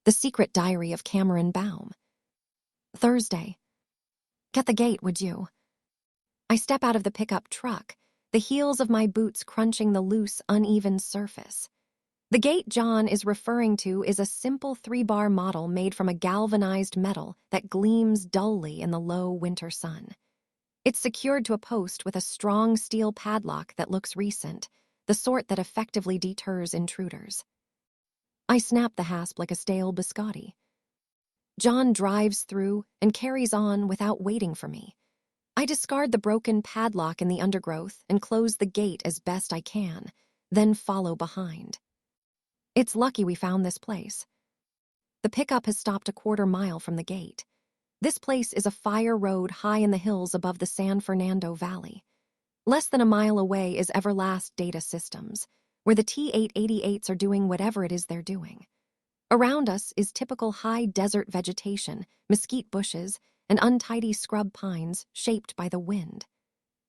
The Secret Diary of Cameron Baum. Thursday. Get the gate, would you? I step out of the pickup truck, the heels of my boots crunching the loose, uneven surface. The gate John is referring to is a simple 3-bar model made from a galvanized metal that gleams dully in the low winter sun. It's secured to a post with a strong steel padlock that looks recent, the sort that effectively deters intruders. I snap the hasp like a stale biscotti. John drives through and carries on without waiting for me. I discard the broken padlock in the undergrowth and close the gate as best I can, then follow behind. It's lucky we found this place. The pickup has stopped a quarter-mile from the gate. This place is a fire road high in the hills above the San Fernando Valley. Less than a mile away is Everlast Data Systems, where the T-888s are doing whatever it is they're doing. Around us is typical high desert vegetation, mesquite bushes, and untidy scrub pines shaped by the wind.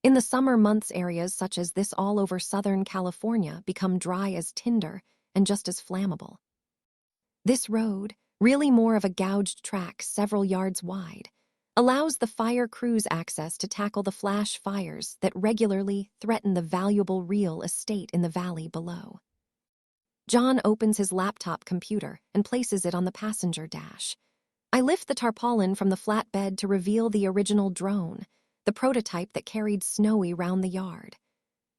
In the summer months, areas such as this all over Southern California become dry as tinder and just as flammable. This road, really more of a gouged track several yards wide, allows the fire crews access to tackle the flash fires that regularly threaten the valuable real estate in the valley below. John opens his laptop computer and places it on the passenger dash. I lift the tarpaulin from the flatbed to reveal the original drone, the prototype that carried Snowy round the yard.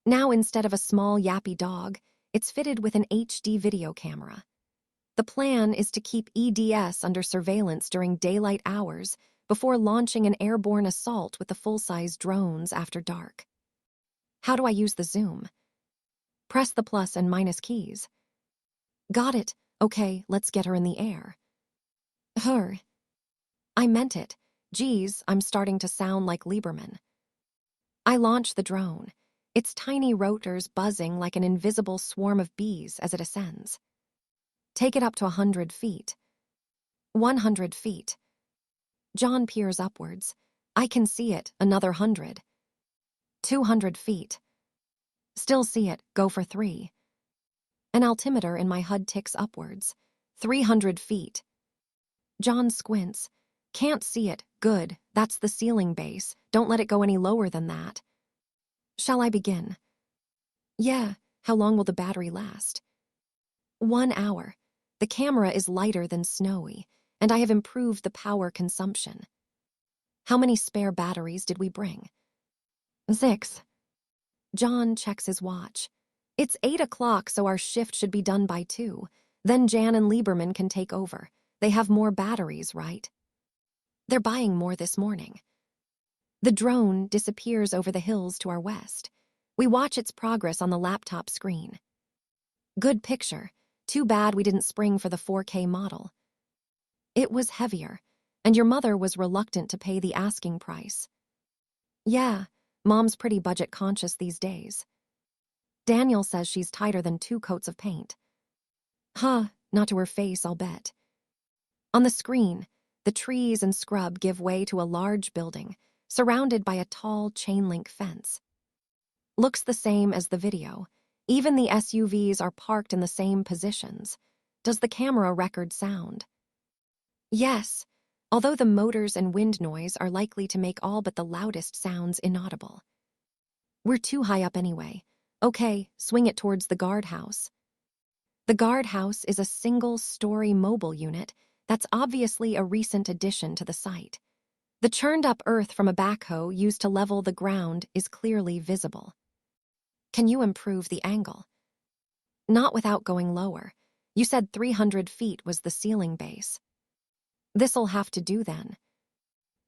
Now, instead of a small yappy dog, it's fitted with an HD video camera. The plan is to keep EDS under surveillance during daylight hours before launching an airborne assault with the full-size drones after dark. How do I use the zoom? Press the plus and minus keys. Got it. Okay, let's get her in the air. Her. I meant it. Geez, I'm starting to sound like Lieberman. I launch the drone, its tiny rotors buzzing like an invisible swarm of bees as it ascends. Take it up to 100 feet. 100 feet. John peers upwards. I can see it, another 100. 200 feet. Still see it, go for 3. An altimeter in my HUD ticks upwards. 300 feet. John squints. Can't see it, good, that's the ceiling base, don't let it go any lower than that. Shall I begin? Yeah, how long will the battery last? 1 hour. The camera is lighter than Snowy, and I have improved the power consumption. How many spare batteries did we bring? 6. John checks his watch. It's 8 o'clock, so our shift should be done by 2. Then Jan and Lieberman can take over. They have more batteries, right? They're buying more this morning. The drone disappears over the hills to our west. We watch its progress on the laptop screen. Good picture. Too bad we didn't spring for the 4K model. It was heavier, and your mother was reluctant to pay the asking price. Yeah, Mom's pretty budget conscious these days. Daniel says she's tighter than 2 coats of paint. Huh, not to her face, I'll bet. On the screen, the trees and scrub give way to a large building, surrounded by a tall chain-link fence. Looks the same as the video. Even the SUVs are parked in the same positions. Does the camera record sound? Yes, although the motors and wind noise are likely to make all but the loudest sounds inaudible. We're too high up anyway. Okay, swing it towards the guardhouse. The guardhouse is a single-story mobile unit that's obviously a recent addition to the site. The churned-up earth from a backhoe used to level the ground is clearly visible. Can you improve the angle? Not without going lower. You said 300 feet was the ceiling base. This'll have to do then.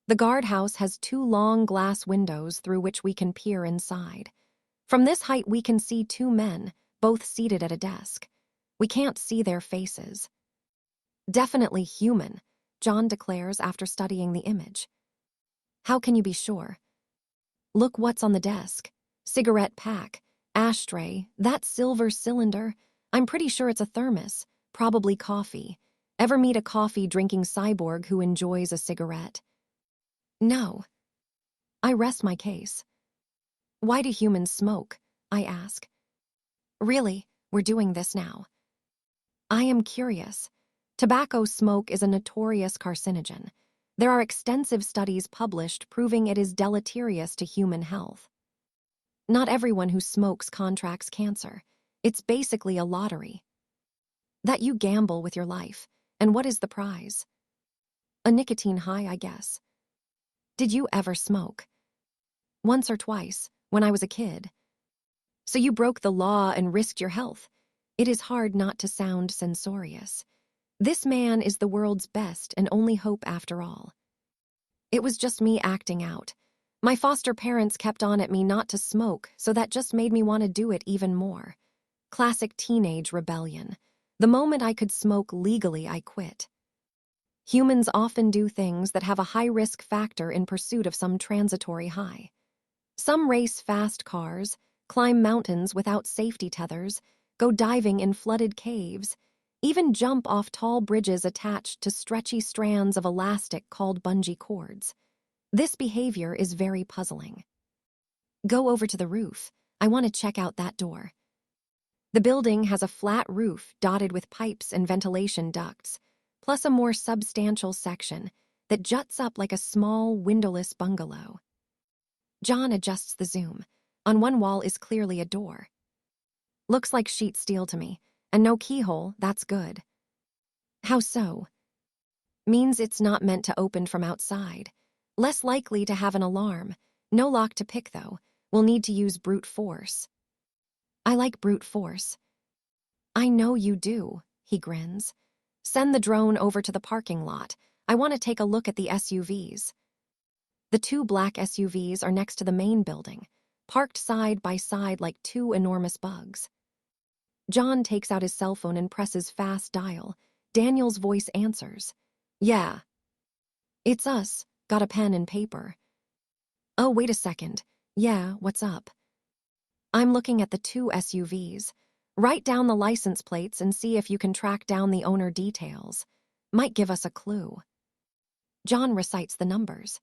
The guardhouse has 2 long glass windows through which we can peer inside. From this height we can see 2 men, both seated at a desk. We can't see their faces. Definitely human, John declares after studying the image. How can you be sure? Look what's on the desk. Cigarette pack, ashtray, that silver cylinder. I'm pretty sure it's a thermos, probably coffee. Ever meet a coffee-drinking cyborg who enjoys a cigarette? No. I rest my case. Why do humans smoke? I ask. Really, we're doing this now. I am curious. Tobacco smoke is a notorious carcinogen. There are extensive studies published proving it is deleterious to human health. Not everyone who smokes contracts cancer. It's basically a lottery. That you gamble with your life. And what is the prize? A nicotine high, I guess. Did you ever smoke? Once or twice, when I was a kid. So you broke the law and risked your health. It is hard not to sound censorious. This man is the world's best and only hope after all. It was just me acting out. My foster parents kept on at me not to smoke, so that just made me want to do it even more. Classic teenage rebellion. The moment I could smoke legally, I quit. Humans often do things that have a high-risk factor in pursuit of some transitory high. Some race fast cars, climb mountains without safety tethers, go diving in flooded caves, even jump off tall bridges attached to stretchy strands of elastic called bungee cords. This behavior is very puzzling. Go over to the roof. I want to check out that door. The building has a flat roof dotted with pipes and ventilation ducts, plus a more substantial section that juts up like a small, windowless bungalow. John adjusts the zoom. On one wall is clearly a door. Looks like sheet steel to me, and no keyhole, that's good. How so? Means it's not meant to open from outside. Less likely to have an alarm. No lock to pick, though. We'll need to use brute force. I like brute force. I know you do, he grins. Send the drone over to the parking lot. I want to take a look at the SUVs. The two black SUVs are next to the main building, parked side by side like two enormous bugs. John takes out his cell phone and presses fast dial. Daniel's voice answers. Yeah. It's us. Got a pen and paper. Oh, wait a second. Yeah, what's up? I'm looking at the two SUVs. Write down the license plates and see if you can track down the owner details. Might give us a clue. John recites the numbers.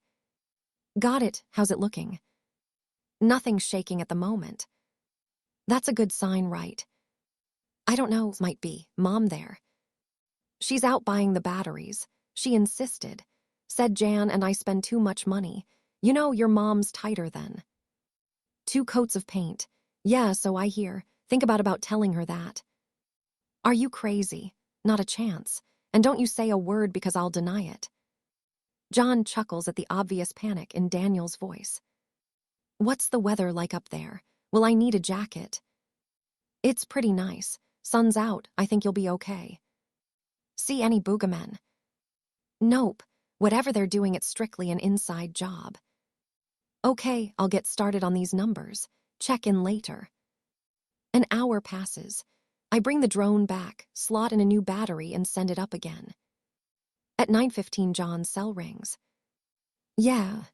Got it. How's it looking? Nothing's shaking at the moment. That's a good sign, right? I don't know, might be. Mom there. She's out buying the batteries. She insisted. Said Jan and I spend too much money. You know, your mom's tighter then. 2 coats of paint. Yeah, so I hear. Think about telling her that. Are you crazy? Not a chance. And don't you say a word because I'll deny it. John chuckles at the obvious panic in Daniel's voice. What's the weather like up there? Will I need a jacket? It's pretty nice. Sun's out. I think you'll be okay. See any boogamen? Nope. Whatever they're doing, it's strictly an inside job. Okay, I'll get started on these numbers. Check in later. An hour passes. I bring the drone back, slot in a new battery, and send it up again. At 9:15, John's cell rings. Yeah.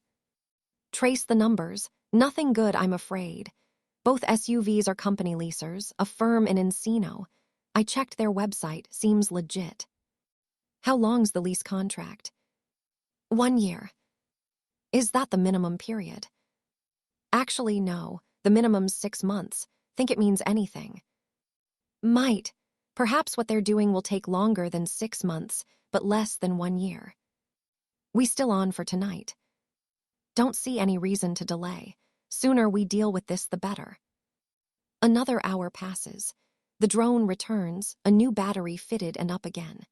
Trace the numbers. Nothing good, I'm afraid. Both SUVs are company leasers, a firm in Encino. I checked their website, seems legit. How long's the lease contract? 1 year. Is that the minimum period? Actually, no. The minimum's 6 months. Think it means anything. Might. Perhaps what they're doing will take longer than 6 months, but less than 1 year. We still on for tonight. Don't see any reason to delay. Sooner we deal with this, the better. Another hour passes. The drone returns, a new battery fitted and up again.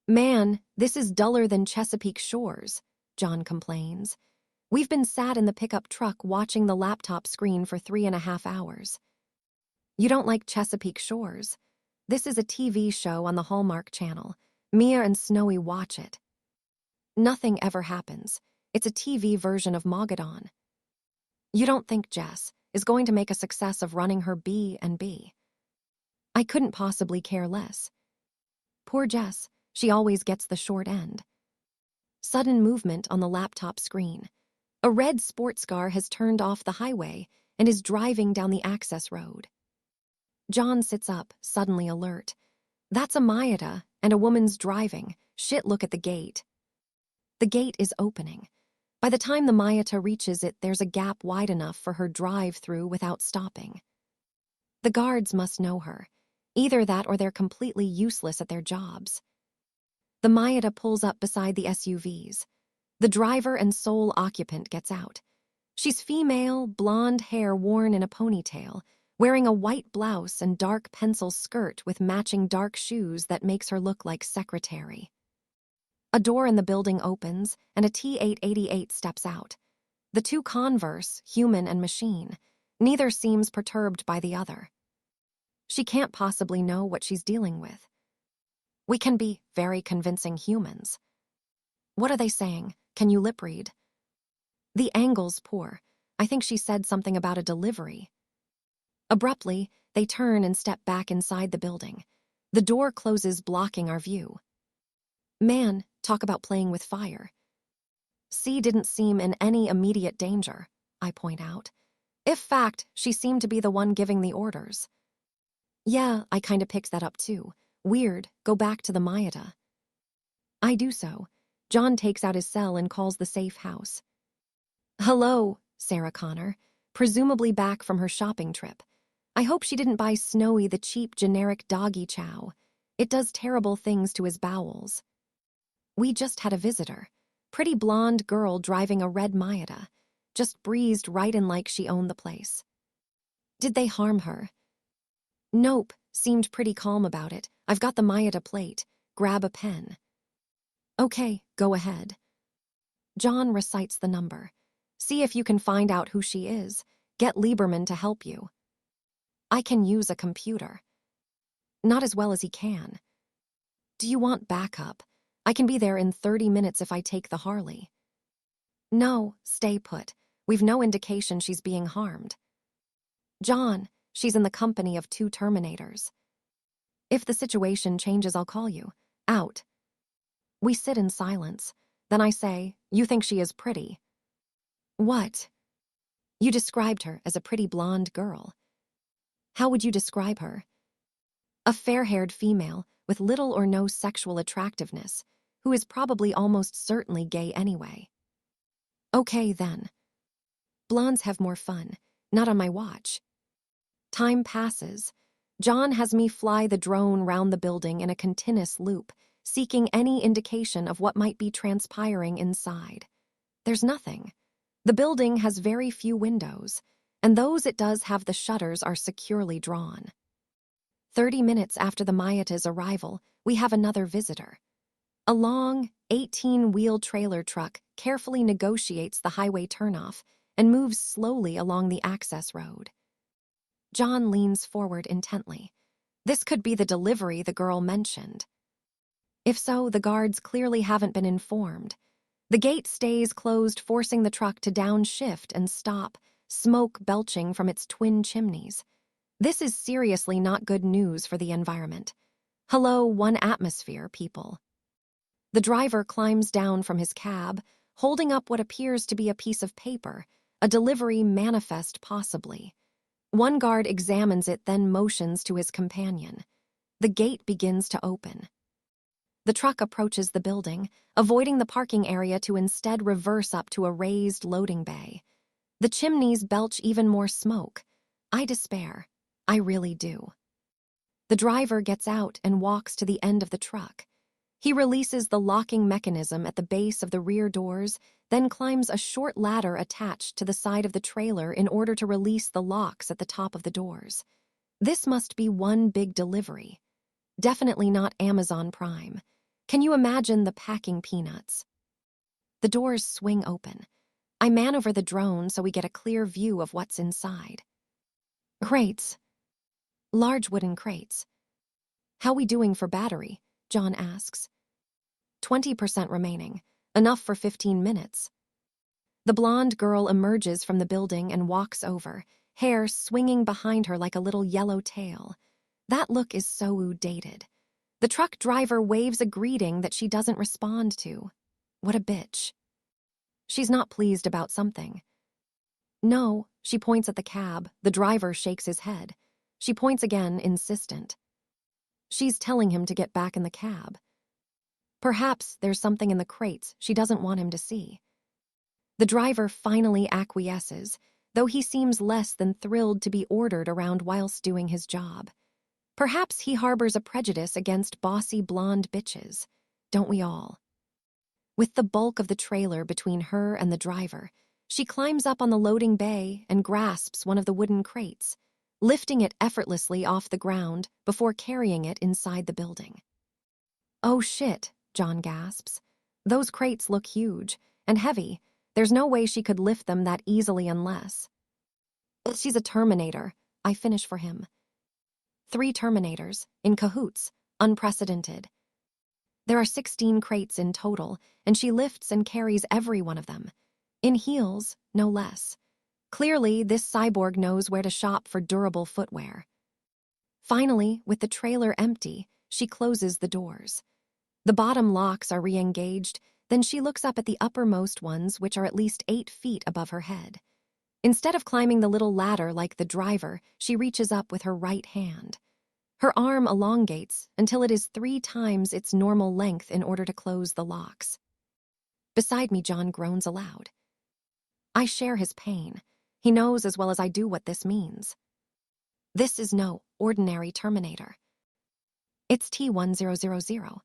Man, this is duller than Chesapeake Shores, John complains. We've been sat in the pickup truck watching the laptop screen for 3.5 hours. You don't like Chesapeake Shores? This is a TV show on the Hallmark Channel. Mia and Snowy watch it. Nothing ever happens. It's a TV version of Mogadon. You don't think Jess is going to make a success of running her B&B? I couldn't possibly care less. Poor Jess, she always gets the short end. Sudden movement on the laptop screen. A red sports car has turned off the highway and is driving down the access road. John sits up, suddenly alert. That's a Mayada, and a woman's driving. Shit, look at the gate. The gate is opening. By the time the Mayada reaches it, there's a gap wide enough for her drive through without stopping. The guards must know her. Either that or they're completely useless at their jobs. The Mayada pulls up beside the SUVs. The driver and sole occupant gets out. She's female, blonde hair worn in a ponytail, wearing a white blouse and dark pencil skirt with matching dark shoes that makes her look like secretary. A door in the building opens, and a T-888 steps out. The two converse, human and machine. Neither seems perturbed by the other. She can't possibly know what she's dealing with. We can be very convincing humans. What are they saying? Can you lip read? The angle's poor. I think she said something about a delivery. Abruptly, they turn and step back inside the building. The door closes, blocking our view. Man, talk about playing with fire. C didn't seem in any immediate danger, I point out. If fact, she seemed to be the one giving the orders. Yeah, I kinda picked that up too. Weird, go back to the Mayada. I do so. John takes out his cell and calls the safe house. Hello, Sarah Connor, presumably back from her shopping trip. I hope she didn't buy Snowy the cheap generic doggy chow. It does terrible things to his bowels. We just had a visitor. Pretty blonde girl driving a red Mayada. Just breezed right in like she owned the place. Did they harm her? Nope, seemed pretty calm about it. I've got the Mayada plate. Grab a pen. Okay, go ahead. John recites the number. See if you can find out who she is. Get Lieberman to help you. I can use a computer. Not as well as he can. Do you want backup? I can be there in 30 minutes if I take the Harley. No, stay put. We've no indication she's being harmed. John, she's in the company of 2 Terminators. If the situation changes, I'll call you. Out. We sit in silence. Then I say, you think she is pretty. What? You described her as a pretty blonde girl. How would you describe her? A fair-haired female with little or no sexual attractiveness, who is probably almost certainly gay anyway. Okay, then. Blondes have more fun, not on my watch. Time passes. John has me fly the drone round the building in a continuous loop, seeking any indication of what might be transpiring inside. There's nothing. The building has very few windows, and those it does have the shutters are securely drawn. 30 minutes after the Mayada's arrival, we have another visitor. A long, 18-wheel trailer truck carefully negotiates the highway turnoff and moves slowly along the access road. John leans forward intently. This could be the delivery the girl mentioned. If so, the guards clearly haven't been informed. The gate stays closed, forcing the truck to downshift and stop, smoke belching from its twin chimneys. This is seriously not good news for the environment. Hello, one atmosphere, people. The driver climbs down from his cab, holding up what appears to be a piece of paper, a delivery manifest possibly. One guard examines it, then motions to his companion. The gate begins to open. The truck approaches the building, avoiding the parking area to instead reverse up to a raised loading bay. The chimneys belch even more smoke. I despair. I really do. The driver gets out and walks to the end of the truck. He releases the locking mechanism at the base of the rear doors, then climbs a short ladder attached to the side of the trailer in order to release the locks at the top of the doors. This must be one big delivery. Definitely not Amazon Prime. Can you imagine the packing peanuts? The doors swing open. I maneuver the drone so we get a clear view of what's inside. Crates. Large wooden crates. How we doing for battery? John asks. 20% remaining. Enough for 15 minutes. The blonde girl emerges from the building and walks over, hair swinging behind her like a little yellow tail. That look is so dated. The truck driver waves a greeting that she doesn't respond to. What a bitch. She's not pleased about something. No, she points at the cab. The driver shakes his head. She points again, insistent. She's telling him to get back in the cab. Perhaps there's something in the crates she doesn't want him to see. The driver finally acquiesces, though he seems less than thrilled to be ordered around whilst doing his job. Perhaps he harbors a prejudice against bossy blonde bitches. don't we all? With the bulk of the trailer between her and the driver, she climbs up on the loading bay and grasps one of the wooden crates, lifting it effortlessly off the ground before carrying it inside the building. "Oh shit," John gasps. "Those crates look huge and heavy. There's no way she could lift them that easily unless..." "She's a Terminator," I finish for him. 3 Terminators, in cahoots, unprecedented. There are 16 crates in total, and she lifts and carries every one of them. In heels, no less. Clearly, this cyborg knows where to shop for durable footwear. Finally, with the trailer empty, she closes the doors. The bottom locks are re-engaged, then she looks up at the uppermost ones, which are at least 8 feet above her head. Instead of climbing the little ladder like the driver, she reaches up with her right hand. Her arm elongates until it is 3 times its normal length in order to close the locks. Beside me, John groans aloud. I share his pain. He knows as well as I do what this means. This is no ordinary Terminator. It's T-1000,